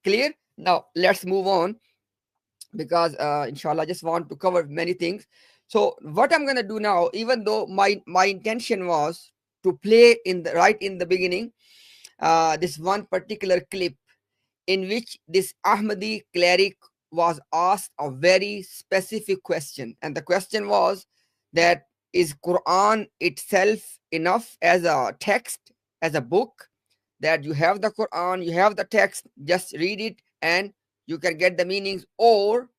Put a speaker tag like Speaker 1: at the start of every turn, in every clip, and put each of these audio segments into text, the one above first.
Speaker 1: Clear? Now let's move on, because inshallah I just want to cover many things. So what I'm going to do now, even though my intention was to play in the right in the beginning this one particular clip in which this Ahmadi cleric was asked a very specific question, and the question was that, is Quran itself enough as a text, as a book, that you have the Quran, you have the text, just read it and you can get the meanings, or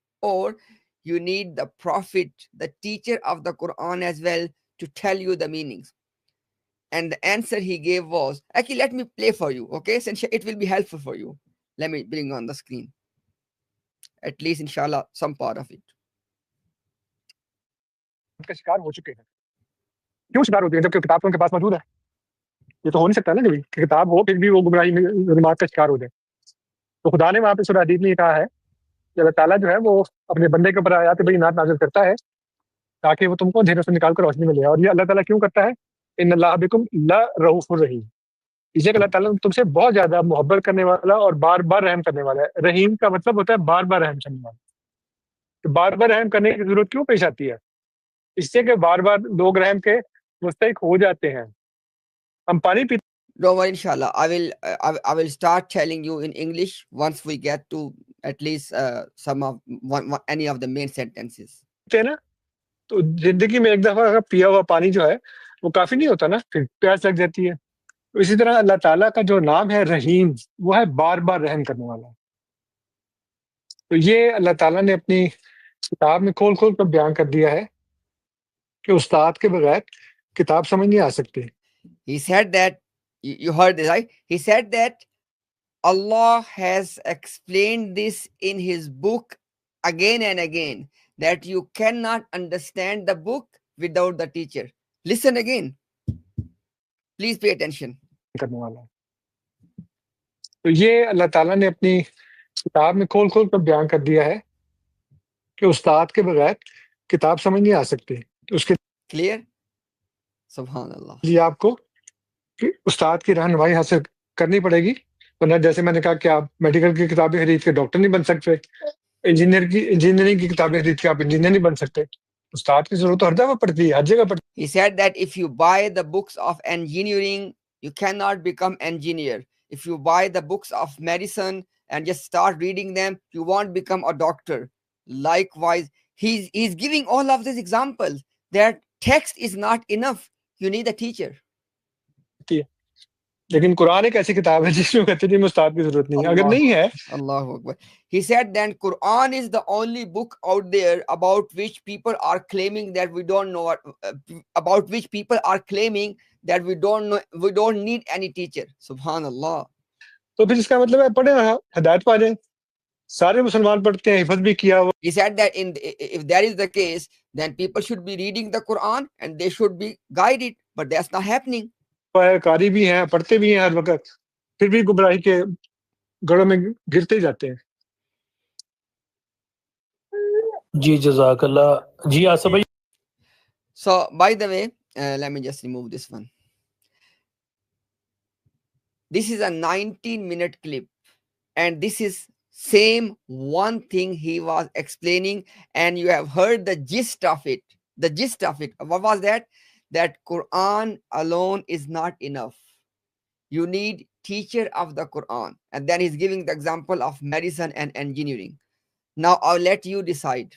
Speaker 1: you need the prophet, the teacher of the Quran as well, to tell you the meanings? And the answer he gave was, actually, let me play for you, okay, since it will be helpful for you. Let me bring on the screen, at least inshallah some part of it.
Speaker 2: का शिकार हो चुके हैं। क्यों शिकार होते हैं जबकि किताब तो उनके पास मौजूद है? ये तो हो नहीं सकता ना कभी कि किताब हो फिर भी वो गुमराही में दिमाग का शिकार हो जाए। तो खुदा ने वहाँ पे सूरह हदीद में कहा है कि अल्लाह ताला जो है वो अपने बंदे के ऊपर आयत बय्यिनात नाज़िल करता है ताकि वो तुमको अंधेरों से निकाल कर रोशनी में ले आए। और ये अल्लाह ताला क्यों करता है? इन्नल्लाह बिकुम ला रऊफुर रहीम। इसे अल्लाह ताला तुमसे बहुत ज्यादा मोहब्बत करने वाला और बार बार रहम करने वाला है। रहीम का मतलब होता है बार बार रहम करने वाला। तो बार बार रहम करने की जरूरत क्यों पेश आती है? इससे कि बार बार लोग रहम के मुस्तहिक हो जाते हैं। हम पानी पीते।
Speaker 1: Don't worry, inshallah. I will start telling you in English once we get to at least some of any of the main sentences.
Speaker 2: ना तो जिंदगी में एक दफा अगर पिया हुआ पानी जो है वो काफी नहीं होता ना, फिर प्यास लग जाती है। तो इसी तरह अल्लाह ताला का जो नाम है रहीम, वो है बार बार रहम करने वाला। तो ये अल्लाह ताला ने अपनी किताब में खोल खोल कर बयान कर दिया है कि उस्ताद के बगैर किताब समझ नहीं आ सकती।
Speaker 1: He said that, you heard this, right? He said that Allah has explained this in his book again and again, that you cannot understand the book without the teacher. Listen again. Please pay attention.
Speaker 2: करने वाला। तो ये अल्लाह ताला ने अपनी किताब में खोल खोल कर बयान कर दिया है कि उस्ताद के बगैर किताब समझ नहीं आ सकती। तो उसके
Speaker 1: Clear? Subhanallah.
Speaker 2: लिए आपको कि उस्ताद की रहनुमाई हासिल करनी पड़ेगी, वरना जैसे मैंने कहा कि आप मेडिकल की किताबें खरीद के डॉक्टर नहीं बन सकते, इंजीनियरिंग की किताबें खरीद के आप इंजीनियर नहीं बन सकते। उस्ताद की जरूरत तो हर जगह पड़ती है, हर जगह पड़ती है।
Speaker 1: He said that if you buy the books of engineering, you cannot become engineer. If you buy the books of medicine and just start reading them, you won't become a doctor. Likewise, he's giving all of these examples that text is not enough. You need a teacher.
Speaker 2: लेकिन कुरान एक ऐसी किताब है जिसमें कहते हैं उस्ताद की जरूरत नहीं है। अगर नहीं है,
Speaker 1: Allahu Akbar. He said then Quran is the only book out there about which people are claiming that we don't know what, about which people are claiming that we don't know, we don't need any teacher. Subhanallah.
Speaker 2: तो फिर इसका मतलब है पढ़े हिदायत पा जाए। सारे मुसलमान पढ़ते हैं, हिफज भी किया हुआ।
Speaker 1: He said that if that is the case, then people should be reading the Quran and they should be guided, but that's not happening.
Speaker 2: कारी भी हैं, पढ़ते भी हैं हर वक्त, फिर भी गुमराही के गड़ों में गिरते ही जाते हैं।
Speaker 3: जी जज़ाकल्लाह। जी आसफ भाई।
Speaker 1: So by the way, let me just remove this one. This is a 19-minute clip, and this is same one thing he was explaining, and you have heard the gist of it. The gist of it. What was that? That Quran alone is not enough. You need teacher of the Quran. And then he's giving the example of medicine and engineering. Now I'll let you decide.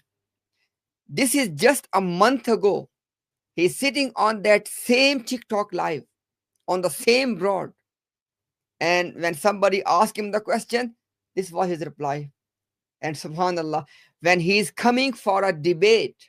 Speaker 1: This is just a month ago. He's sitting on that same TikTok live on the same broad. And when somebody asked him the question, this was his reply. And subhanallah, when he is coming for a debate,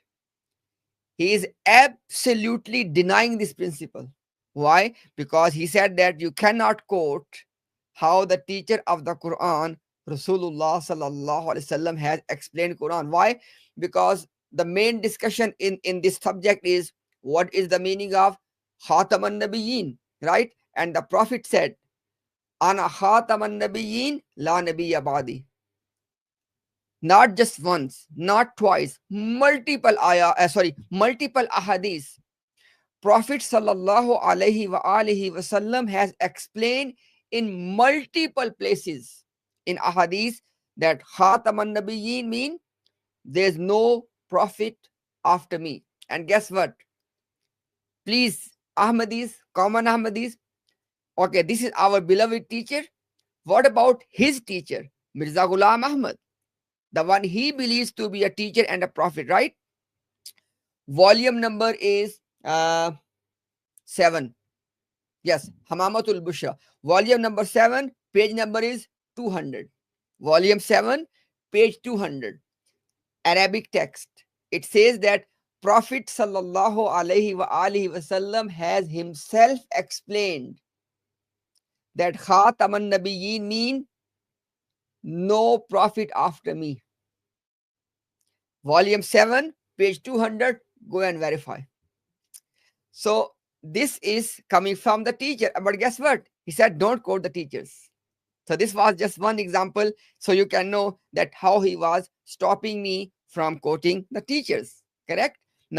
Speaker 1: he is absolutely denying this principle. Why? Because he said that you cannot quote how the teacher of the Quran, Rasulullah sallallahu alaihi wasallam, has explained Quran. Why? Because the main discussion in this subject is what is the meaning of Khataman Nabiyyin, right? And the Prophet said, Ana Khataman Nabiyyin la nabiyya ba'di. Not just once, not twice, multiple ahadith. Prophet sallallahu alaihi wasallam has explained in multiple places in Ahadith that Khataman Nabiyyin mean there's no prophet after me. And guess what? Please, Ahmadis, common Ahmadis, okay, this is our beloved teacher. What about his teacher, Mirza Ghulam Ahmad, the one he believes to be a teacher and a prophet, right? Volume number is 7. Yes, Hamamatul Bushra. Volume number 7, page number is 200. Volume 7, page 200. Arabic text. It says that Prophet sallallahu alaihi wasallam has himself explained that Khataman Nabiyyin mean no prophet after me. Volume 7, page 200. Go and verify. So this is coming from the teacher. But guess what? He said, don't quote the teachers. So this was just one example. So you can know that how he was stopping me from quoting the teachers. Correct?